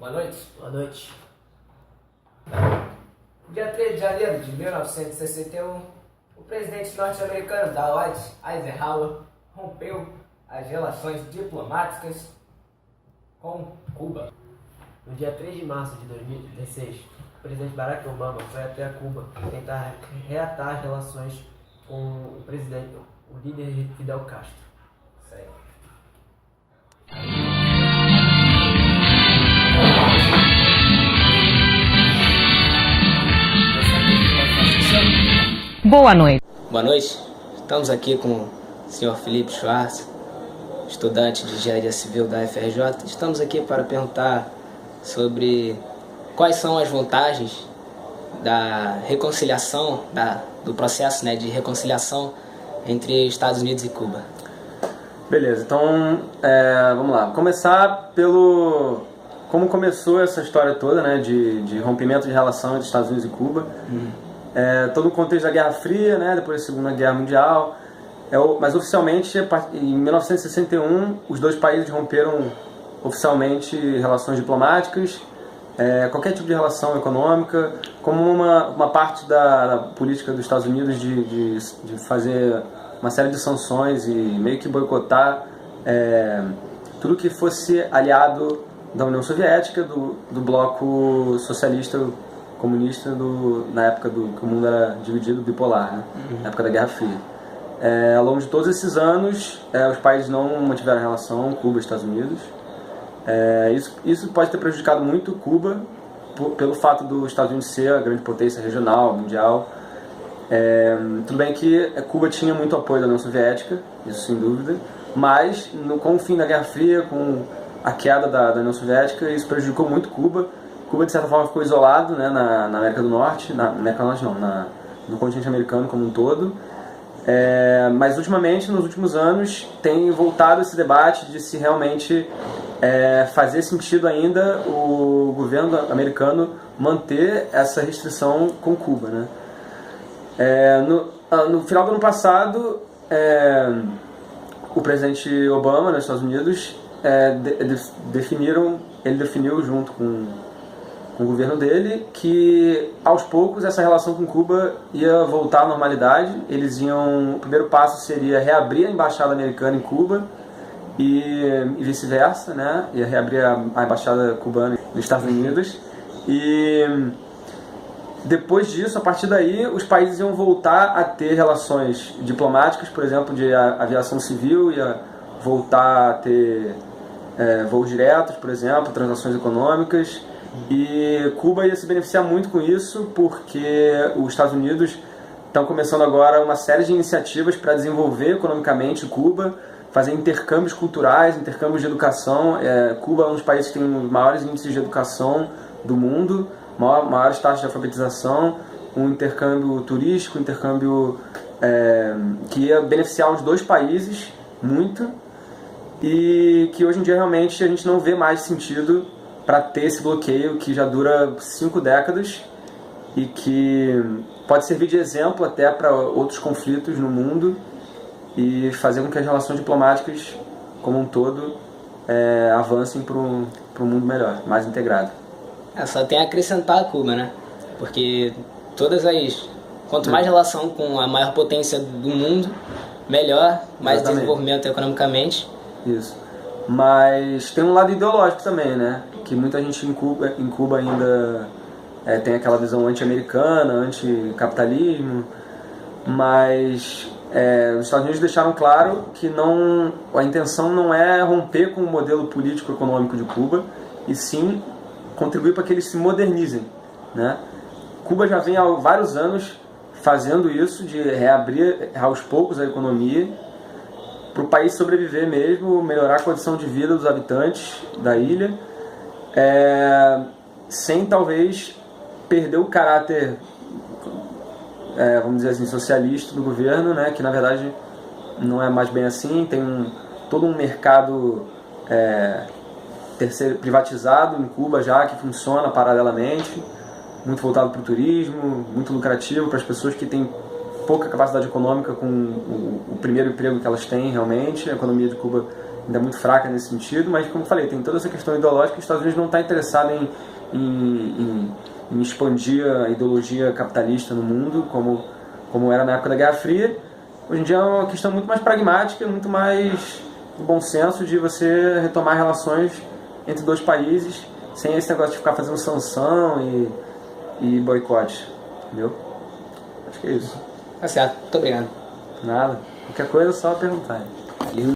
Boa noite. Boa noite. Dia 3 de janeiro de 1961, o presidente norte-americano Dwight Eisenhower rompeu as relações diplomáticas com Cuba. No dia 3 de março de 2016, o presidente Barack Obama foi até Cuba tentar reatar as relações com o líder Fidel Castro. Isso aí. Boa noite. Boa noite. Estamos aqui com o Sr. Felipe Schwartz, estudante de Engenharia Civil da FRJ. Estamos aqui para perguntar sobre quais são as vantagens da reconciliação, do processo de reconciliação entre Estados Unidos e Cuba. Beleza, então vamos lá. Começar pelo como começou essa história toda, de rompimento de relação entre Estados Unidos e Cuba. Todo o contexto da Guerra Fria, depois da Segunda Guerra Mundial. Mas oficialmente, em 1961, os dois países romperam oficialmente relações diplomáticas, qualquer tipo de relação econômica, como uma parte da política dos Estados Unidos de fazer uma série de sanções e meio que boicotar tudo que fosse aliado da União Soviética, do bloco socialista comunista na época que o mundo era dividido bipolar, na época da Guerra Fria. Ao longo de todos esses anos, os países não mantiveram relação, Cuba e Estados Unidos. Isso pode ter prejudicado muito Cuba, pelo fato dos Estados Unidos ser a grande potência regional, mundial. Tudo bem que Cuba tinha muito apoio da União Soviética, isso sem dúvida, mas com o fim da Guerra Fria, com a queda da União Soviética, isso prejudicou muito Cuba. Cuba, de certa forma, ficou isolado na América do Norte, no continente americano como um todo. Mas, ultimamente, nos últimos anos, tem voltado esse debate de se realmente fazer sentido ainda o governo americano manter essa restrição com Cuba. No final do ano passado, o presidente Obama, nos Estados Unidos, definiu junto com o governo dele que aos poucos essa relação com Cuba ia voltar à normalidade. O primeiro passo seria reabrir a embaixada americana em Cuba e vice-versa, ia reabrir a embaixada cubana nos Estados Unidos, e depois disso, a partir daí, os países iam voltar a ter relações diplomáticas, por exemplo, de aviação civil, ia voltar a ter voos diretos, por exemplo, transações econômicas. E Cuba ia se beneficiar muito com isso, porque os Estados Unidos estão começando agora uma série de iniciativas para desenvolver economicamente Cuba, fazer intercâmbios culturais, intercâmbios de educação. Cuba é um dos países que tem os maiores índices de educação do mundo, maiores taxas de alfabetização, um intercâmbio turístico, um intercâmbio que ia beneficiar os dois países muito, e que hoje em dia realmente a gente não vê mais sentido para ter esse bloqueio que já dura 5 décadas e que pode servir de exemplo até para outros conflitos no mundo e fazer com que as relações diplomáticas como um todo avancem para um mundo melhor, mais integrado. Só tem a acrescentar a Cuba, porque quanto mais relação com a maior potência do mundo, melhor, mais Exatamente. Desenvolvimento economicamente. Isso. Mas tem um lado ideológico também, que muita gente em Cuba ainda tem aquela visão anti-americana, anti-capitalismo, mas os Estados Unidos deixaram claro que a intenção não é romper com o modelo político-econômico de Cuba, e sim contribuir para que eles se modernizem. Cuba já vem há vários anos fazendo isso, de reabrir aos poucos a economia, para o país sobreviver mesmo, melhorar a condição de vida dos habitantes da ilha, sem talvez perder o caráter, vamos dizer assim, socialista do governo, que na verdade não é mais bem assim. Tem todo um mercado privatizado em Cuba já, que funciona paralelamente, muito voltado para o turismo, muito lucrativo para as pessoas que têm pouca capacidade econômica com o primeiro emprego que elas têm realmente. A economia de Cuba ainda muito fraca nesse sentido, mas como eu falei, tem toda essa questão ideológica que os Estados Unidos não está interessado em expandir a ideologia capitalista no mundo, como era na época da Guerra Fria. Hoje em dia é uma questão muito mais pragmática, muito mais do bom senso de você retomar relações entre dois países, sem esse negócio de ficar fazendo sanção e boicote, entendeu? Acho que é isso. Tá certo, muito obrigado. Nada. Qualquer coisa é só perguntar.